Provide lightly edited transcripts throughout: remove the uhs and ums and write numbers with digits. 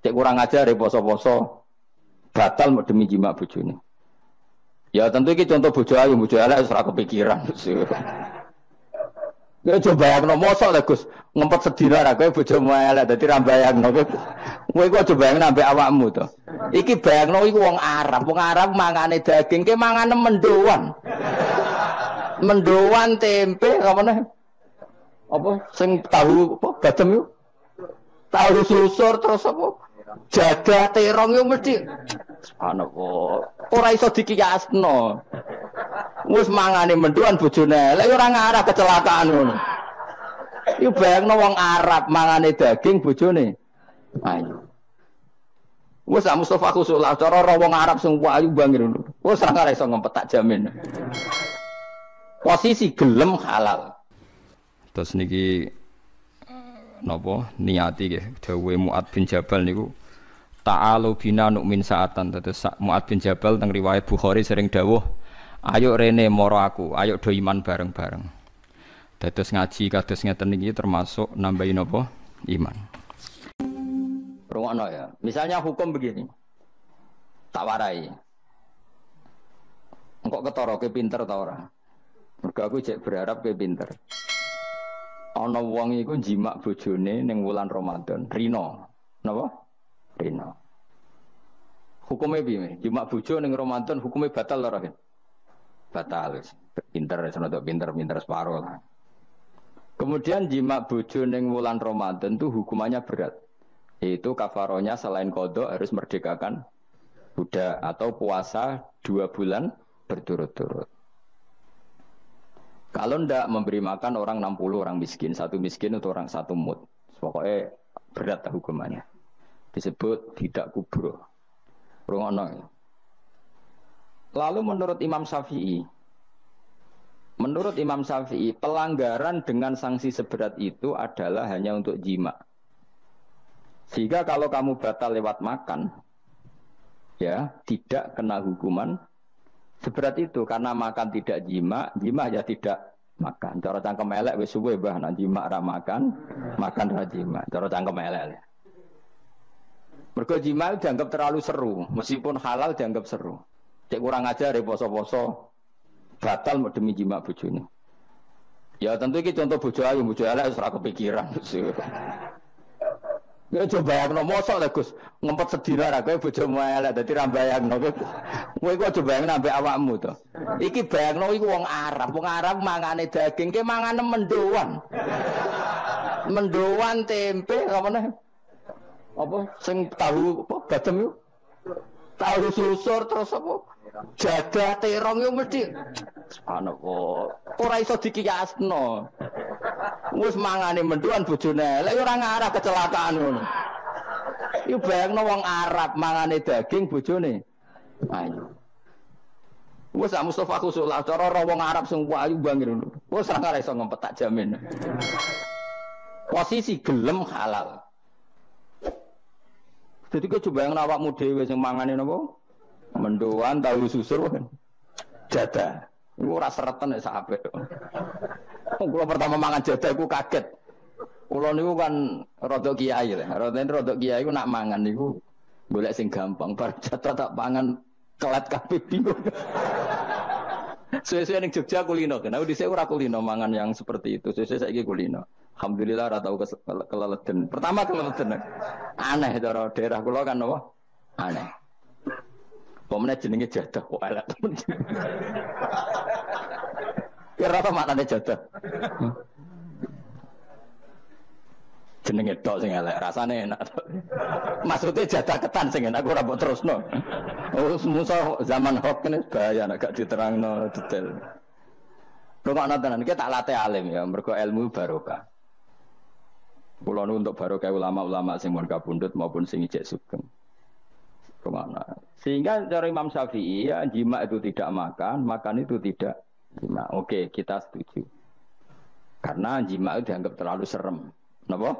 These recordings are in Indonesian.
Cek kurang ajar poso-poso batal demi jima bojone. Ya tentu iki contoh bojo ayu, bojo elek wis ora kepikiran. Ya coba bayangno mosok lho Gus, ngempet sedina ra kowe bojomu elek dadi ra bayangno kowe kok coba bayangno ambek awakmu to. Iki bayangno iku wong Arab mangane daging ke mangane mendoan. Mendoan tempe apa meneh? Apa sing tahu apa gadem yo? Tahu susur terus apa? Jadah terong yo mesti subhanallah. Ora iso dikiyasno. Wis mangane mendoan bojone elek ora ngarah kecelakaan ngono. Iku bayangno wong Arab mangane daging bojone. Ayo. Wes Mustafa Khusulah cara wong Arab sing ayu bangir ngono. Wes ora iso ngempet tak jamin. Posisi gelem halal. Terus niki napa niati nggih dawuhe Mu'ad bin Jabal niku ta'alu bina nu'min sa'atan. Terus Mu'ad bin Jabal teng riwayat Bukhari sering dawuh, ayo rene moro aku, ayo do iman bareng-bareng. Dados ngaji kados ngeten niki termasuk nambahi napa? Iman. Rungokno ya. Misalnya hukum begini. Tak warai. Engkok ketara ke pinter ta ora? Mergo aku cek berharap ke pinter. Ana wong iku jimak bojone ning wulan Ramadan, rino. Napa? Rino. Hukume piye? Jimak bojo ning Ramadan hukume batal ora? Batal. Pinter senodok pinter separo lah. Kemudian jimak bojo ning wulan Ramadan itu hukumannya berat. Yaitu kafaronya selain qadha harus merdekakan budak atau puasa 2 bulan berturut-turut. Kalau ndak memberi makan orang 60 orang miskin, satu miskin untuk orang satu mud. Pokoknya berat hukumannya. Disebut tidak kubro. Rungono. Lalu menurut Imam Syafi'i, pelanggaran dengan sanksi seberat itu adalah hanya untuk jima. Sehingga kalau kamu batal lewat makan, ya tidak kena hukuman seberat itu karena makan tidak jima ya tidak makan. Cara cangkem elek wis suwe bah nak jima ra makan ra jima. Cara cangkem elek. Mergo jima dianggap terlalu seru, meskipun halal dianggap seru. Cek kurang ajar poso-poso batal demi jima bojone. Ya tentu iki contoh bojo ayu, bojo elek wis ora kepikiran. Ya coba bayangno mosok lho Gus, ngempet sedina ra kowe bojomu elek dadi ra bayangno kowe kok coba bayangno ambek awakmu to. Iki bayangno iku wong Arab mangane daging ke mangane mendoan. Mendoan tempe apa meneh? Apa sing tahu apa gadem yo? Tahu susur terus apa? Jadah terong yo mesti subhanallah. Ora iso dikiyasno. Wis mangane mendoan bojone elek ora ngarah kecelakaan ngono. Iku bayangno wong Arab mangane daging bojone. Ayo. Wis Mustafa Khusulah cara wong Arab sing ayu bangir ngono. Wis ora iso ngempet tak jamin. Posisi gelem halal. Jadi kok coba yang awakmu dhewe sing mangane napa? Mendoan tahu susur kan. Jadah. Iku ora sereten nek sak apik. Kula pertama mangan jadah iku kaget. Kula niku kan rada kiai lho. Rada kiai iku nak mangan niku golek sing gampang. Bar jadah tak pangan kelet kabeh bingung. Suwe-suwe ning Jogja kulino kan. Aku dhisik ora kulino mangan yang seperti itu. Suwe-suwe saiki kulino. Alhamdulillah ora tau keleleden. Pertama keleleden. Aneh cara daerah kula kan apa? Aneh. Pomene jenenge jadah kok elek temen. Kira apa maknane jadah? Jenenge tok sing elek, rasane enak. Maksudnya jadah ketan sing enak ora mbok terusno. Oh, musuh zaman hoax kene bahaya nek gak diterangno detail. Rungokno tenan iki tak latih alim ya, mergo ilmu barokah. Kula nu untuk barokah ulama-ulama sing mun kabundut maupun sing ijek sugeng. Kemana? Sehingga dari Imam Syafi'i ya, jima itu tidak makan itu tidak jima. Oke, kita setuju. Karena jima itu dianggap terlalu serem. Kenapa?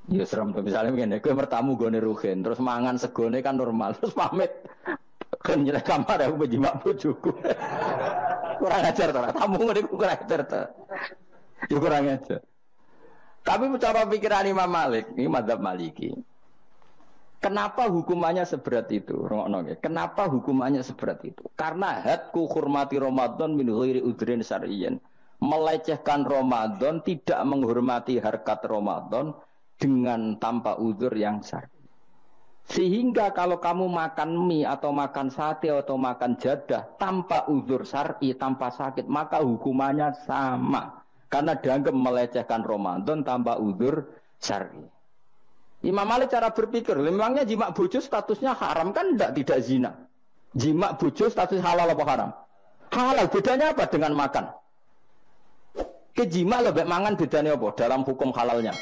Ya serem. Misalnya begini, gue bertamu gue neruhin, terus mangan segone kan normal, terus pamit. Kan nyelek kamar aku berjima bojoku. Kurang ajar tuh. Tamu gue kurang ajar tuh. Ya kurang ajar. Tapi cara pikiran Imam Malik, ini madzhab Maliki. Kenapa hukumannya seberat itu? Kenapa hukumannya seberat itu? Karena hadku hormati Ramadan min ghairi udhrin syar'iyyan. Melecehkan Ramadan, tidak menghormati harkat Ramadan dengan tanpa uzur yang syar'i. Sehingga kalau kamu makan mie atau makan sate atau makan jadah tanpa uzur syar'i, tanpa sakit, maka hukumannya sama. Karena dianggap melecehkan Ramadan tanpa uzur syar'i. Imam Malik cara berpikir, memangnya jima bojo statusnya haram kan tidak zina. Jima bojo status halal apa haram? Halal, bedanya apa dengan makan? Kejima lebih mangan bedanya apa dalam hukum halalnya?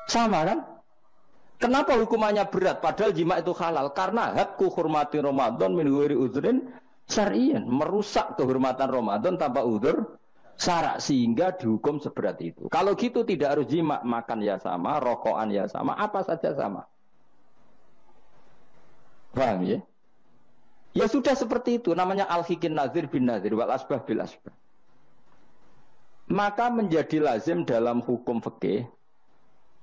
Sama kan? Kenapa hukumannya berat padahal jima itu halal? Karena hakku hormati Ramadan min ghairi udhrin syar'iyyan, merusak kehormatan Ramadan tanpa uzur syarak sehingga dihukum seberat itu. Kalau gitu tidak harus jima, makan ya sama, rokokan ya sama, apa saja sama. Paham ya? Ya sudah seperti itu, namanya al-hikin nazir bin nazir wal asbah bil asbah. Maka menjadi lazim dalam hukum fikih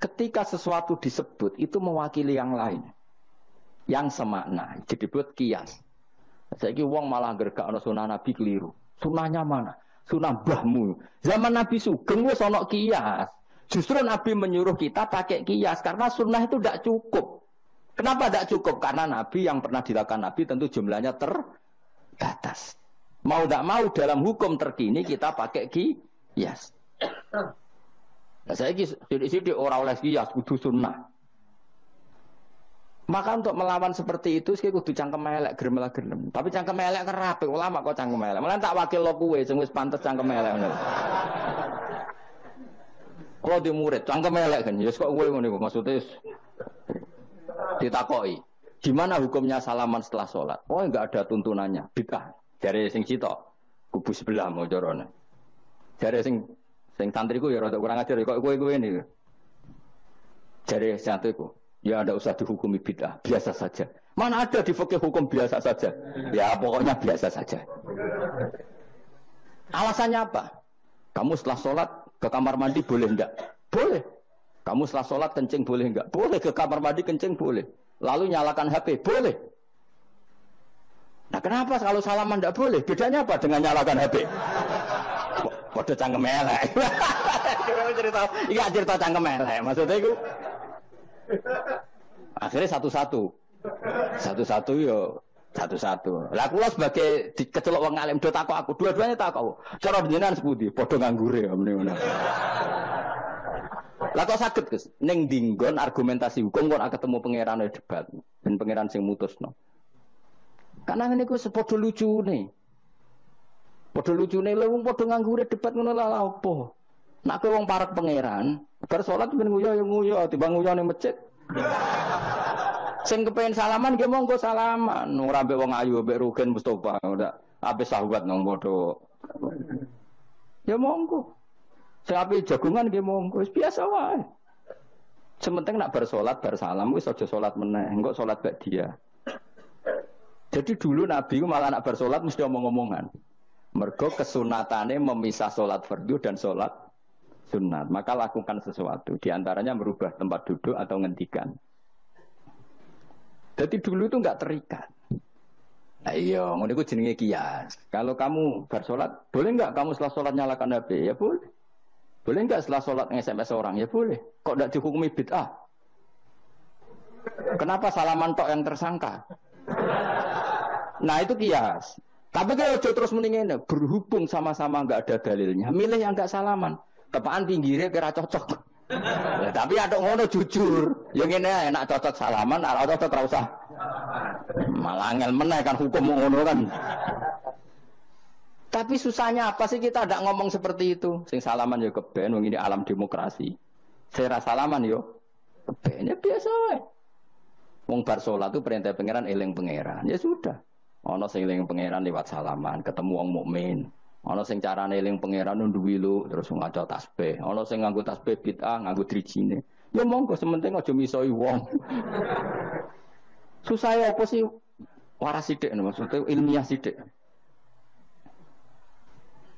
ketika sesuatu disebut itu mewakili yang lain, yang semakna, jadi buat kias. Saiki wong malah gergak ana sunah Nabi keliru. Sunahnya mana? Sunah mbahmu. Zaman Nabi Sugeng wis ana kias. Justru Nabi menyuruh kita pakai kias karena sunnah itu tidak cukup. Kenapa tidak cukup? Karena Nabi yang pernah dilakukan Nabi tentu jumlahnya terbatas. Mau tidak mau dalam hukum terkini kita pakai kias. Nah, saya sidik orang oleh kias kudu sunnah. Maka untuk melawan seperti itu, saya kudu cangkem elek, gerem. Tapi cangkem elek kerapi, ulama kok cangkem elek. Malah tak wakil lo kue, sing wis pantes cangkem elek. Kalau di murid, cangkem elek kan, ya kok kue ngono maksudnya ditakoi. Gimana hukumnya salaman setelah sholat? Oh, enggak ada tuntunannya, bid'ah. Dari sing sitok, kubu sebelah mau corone. Dari sing santriku ya rada kurang ajar, kok kue ini. Dari santriku. Ya tidak usah dihukumi bid'ah, biasa saja. Mana ada di fikih hukum biasa saja? Ya pokoknya biasa saja. Alasannya apa? Kamu setelah sholat ke kamar mandi boleh enggak? Boleh. Kamu setelah sholat kencing boleh enggak? Boleh. Ke kamar mandi kencing boleh. Lalu nyalakan HP? Boleh. Nah kenapa kalau salaman enggak boleh? Bedanya apa dengan nyalakan HP? Waduh cangkem elek. Ini cerita cangkem elek. Maksudnya itu akhirnya satu-satu yo satu-satu. Lah kula sebagai kecelok wong alim do takok aku, dua-duanya takok. Cara jenengan sepundi? Padha nganggure ya meneh. Lah kok saged Gus ning dinggon argumentasi hukum kok ketemu pangeran debat ben pangeran sing mutusno. Karena ngene ku sepadha lucune. Padha lucune lho wong padha nganggure debat ngono lha apa? Nek kowe wong parek pangeran, bar salat ben nguyu ya nguyu, timbang nguyu ning masjid. Sing kepengin salaman nggih monggo salaman. Ora mbek wong ayu mbek Rugen Mustofa ndak ape sahabat nang padha. Ya monggo. Sing ape jagungan nggih monggo, wis biasa wae. Sementing nak bar salat bar salam wis aja salat meneh, engko salat bak dia. Jadi dulu Nabi malah nak bar salat mesti omong-omongan. Mergo kesunatane memisah salat fardu dan salat sunat, maka lakukan sesuatu. Di antaranya merubah tempat duduk atau ngendikan. Jadi dulu itu enggak terikat. Nah iya, ngono iku jenenge kias. Kalau kamu bersolat, boleh enggak kamu setelah sholat nyalakan HP? Ya boleh. Boleh enggak setelah sholat nge-SMS orang? Ya boleh. Kok enggak dihukumi bid'ah? Kenapa salaman tok yang tersangka? Nah itu kias. Tapi kalau terus mendingin berhubung sama-sama enggak ada dalilnya, milih yang enggak salaman. Tepaan pinggirnya kira cocok. Ya, tapi ada ngono jujur. Yang ini enak cocok salaman, ala cocok ora usah. Malah angel meneh kan hukum ngono kan. Tapi susahnya apa sih kita tidak ngomong seperti itu? Sing salaman yo keben, wong ini alam demokrasi. Saya salaman yo keben ya biasa wae. Wong bar salat itu perintah pangeran eling pangeran. Ya sudah. Ana sing eling pangeran lewat salaman, ketemu wong mukmin. Ana sing carane eling pangeran nduwi lu terus ngaca tasbih. Ana sing nganggo tasbih bid'ah, nganggo drijine. Ya monggo sementing aja misoi wong. Susah ya apa sih waras sithik maksudnya ilmiah sithik.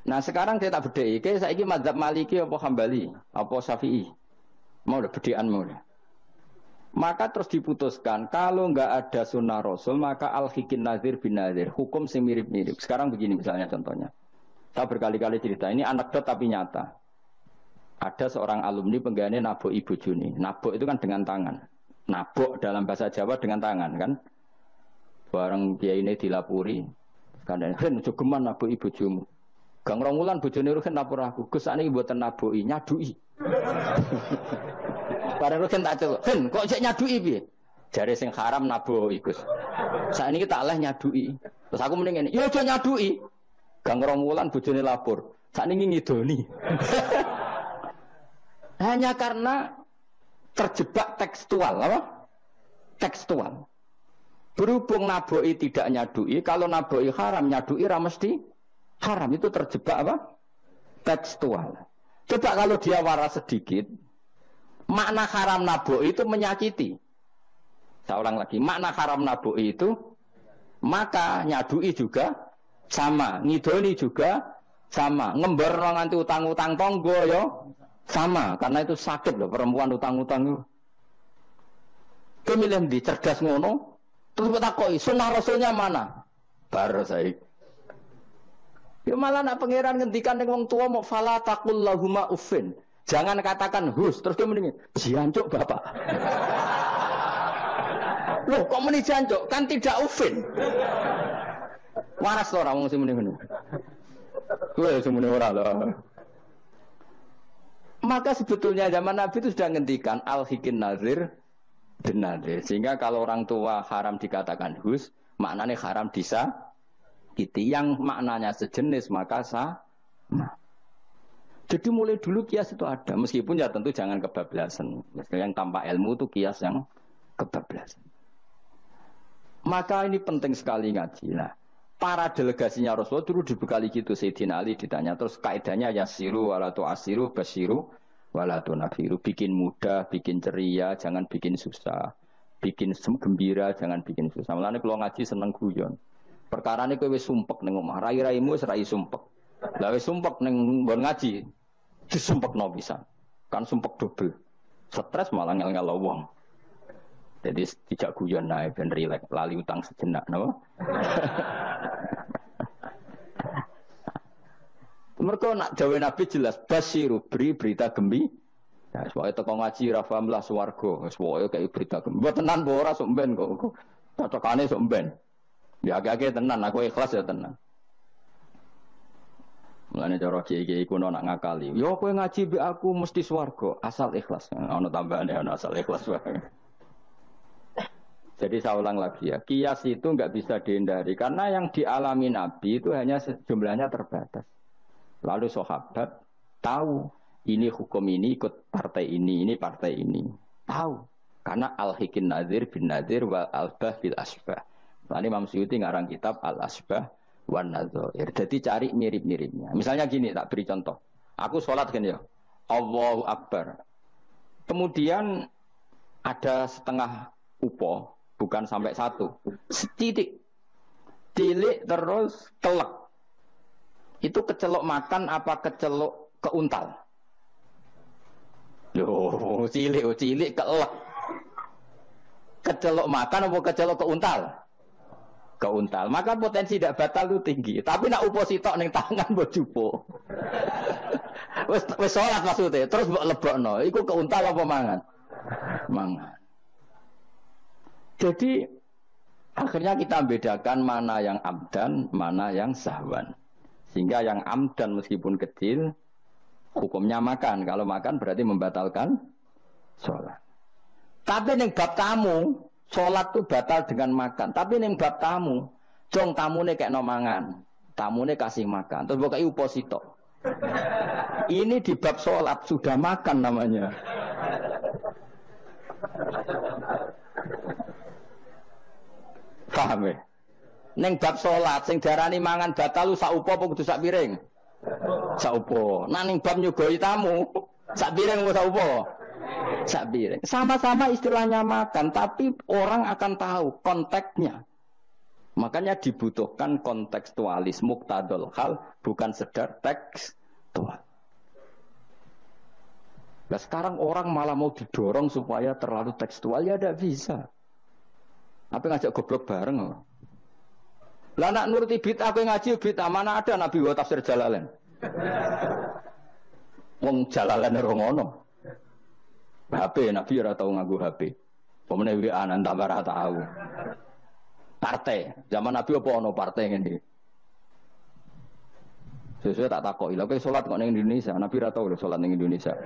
Nah sekarang kita tak bedheki, saiki mazhab Maliki apa Hambali, apa Syafi'i? Mau udah bedian mau udah. Maka terus diputuskan kalau nggak ada sunnah Rasul maka al-hikin nazir bin nazir hukum sing mirip-mirip. Sekarang begini misalnya contohnya. Saya berkali-kali cerita ini anekdot tapi nyata. Ada seorang alumni penggaweane nabok ibu Juni. Nabok itu kan dengan tangan. Nabok dalam bahasa Jawa dengan tangan kan. Bareng kiai ini dilapuri. Kandhane hen aja geman nabok ibu bojomu. Gang rong wulan bojone ruhen lapor aku. Gus sakniki mboten naboki, nyaduki. Bareng ruhen tak celuk. Hen kok cek nyaduki piye? Jare sing haram naboki Gus. Sakniki tak leh nyaduki. Terus aku mending ngene, ya aja nyaduki. Gang rong wulan bojone lapor. Sakniki ngidoni. Hanya karena terjebak tekstual, apa? Tekstual. Berhubung naboi tidak nyadui, kalau naboi haram nyadui mesti haram, itu terjebak apa? Tekstual. Coba kalau dia waras sedikit, makna haram naboi itu menyakiti. Saya ulang lagi, makna haram naboi itu maka nyadui juga sama, ngidoni juga sama, ngember nganti utang-utang tonggo yo sama, karena itu sakit loh perempuan utang-utang itu. Kemilih di cerdas ngono. Terus bertakoi, sunnah rasulnya mana? Baru saya. Ya malah nak pangeran ngendikan dengan wong tua mau fala taqul lahuma uffin. Jangan katakan hus. Terus dia mendingin, jancuk bapak. Loh kok meni jancuk? Kan tidak uffin. Waras orang wong sing mendingin. Kowe semene ora lho. Maka sebetulnya zaman Nabi itu sudah ngendikan al-hikin nazir benar, sehingga kalau orang tua haram dikatakan hus, maknanya haram disakiti. Yang maknanya sejenis maka sama. Jadi mulai dulu kias itu ada, meskipun ya tentu jangan kebablasan. Yang tanpa ilmu itu kias yang kebablasan. Maka ini penting sekali ngaji. Nah, para delegasinya Rasulullah dulu dibekali gitu. Sayyidina Ali ditanya terus kaidahnya yasiru walatu asiru basiru walatu nafiru, bikin mudah, bikin ceria, jangan bikin susah, bikin gembira, jangan bikin susah. Mulane kalau ngaji seneng guyon. Perkara ini kowe wis sumpek ning omah, rai-raimu wis rai sumpek. Lah wis sumpek ning nggon ngaji, disumpekno pisan. Kan sumpek double. Stres malah ngel-ngel wong. Jadi tidak guyon nae ben rileks, lali utang sejenak, napa? Mereka nak dawe Nabi jelas basiru beri berita gembira. Ya soalnya teko ngaji ra paham lah swarga. Soalnya kayak berita gembira. Mbok tenan mbok ora sok mben kok. Cocokane sok mben. Ya agak-agak tenan aku ikhlas ya tenan. Mulane cara kiai-kiai kuno nak ngakali. Yo kowe ngaji be aku mesti swarga asal ikhlas. Ono tambahane ono asal ikhlas wae. Jadi saya ulang lagi ya, kias itu nggak bisa dihindari karena yang dialami Nabi itu hanya jumlahnya terbatas. Lalu sahabat tahu ini hukum ini ikut partai ini partai ini. Tahu. Karena al-hikin nazir bin nazir wal albah bil asbah. Lalu Imam Suyuti ngarang kitab al-asbah wan nazair. Jadi cari mirip-miripnya. Misalnya gini, tak beri contoh. Aku sholat kan ya. Allahu Akbar. Kemudian ada setengah upo, bukan sampai satu. Setitik. Tilik terus kelek. Itu kecelok makan apa kecelok keuntal? Loh, cilik kelek. Kecelok makan apa kecelok keuntal? Keuntal. Maka potensi tidak batal itu tinggi. Tapi nak upo sitok ning tangan mbok jupo. Wis salat maksudnya, terus mbok lebokno. Iku keuntal apa mangan? Mangan. Jadi akhirnya kita bedakan mana yang abdan, mana yang sahwan. Sehingga yang amdan meskipun kecil, hukumnya makan. Kalau makan berarti membatalkan sholat. Tapi ning bab tamu, sholat itu batal dengan makan. Tapi ning bab tamu, jong tamune kayak no mangan. Tamune kasih makan. Terus bukai uposito. Ini di bab sholat sudah makan namanya. Paham ya? Neng bab sholat, sing darani mangan batal lu saupo apa kudu sak piring? Saupo. Nah neng bab nyugoi tamu, sak piring apa saupo? Sak piring. Sama-sama istilahnya makan, tapi orang akan tahu konteksnya. Makanya dibutuhkan kontekstualis muqtadul hal, bukan sekedar tekstual. Nah sekarang orang malah mau didorong supaya terlalu tekstual, ya tidak bisa. Apa ngajak goblok bareng loh. Lah nak nuruti bid'ah kowe ngaji bid'ah, mana ada Nabi wa tafsir Jalalain. Wong Jalalain ora ngono. HP Nabi ora tau nganggo HP. Pemene WA-an tambah ora tau. Partai, zaman Nabi apa ono partai ngene. Sesuai tak takoki, lha kowe salat kok ning Indonesia, Nabi ora tau lho salat ning Indonesia.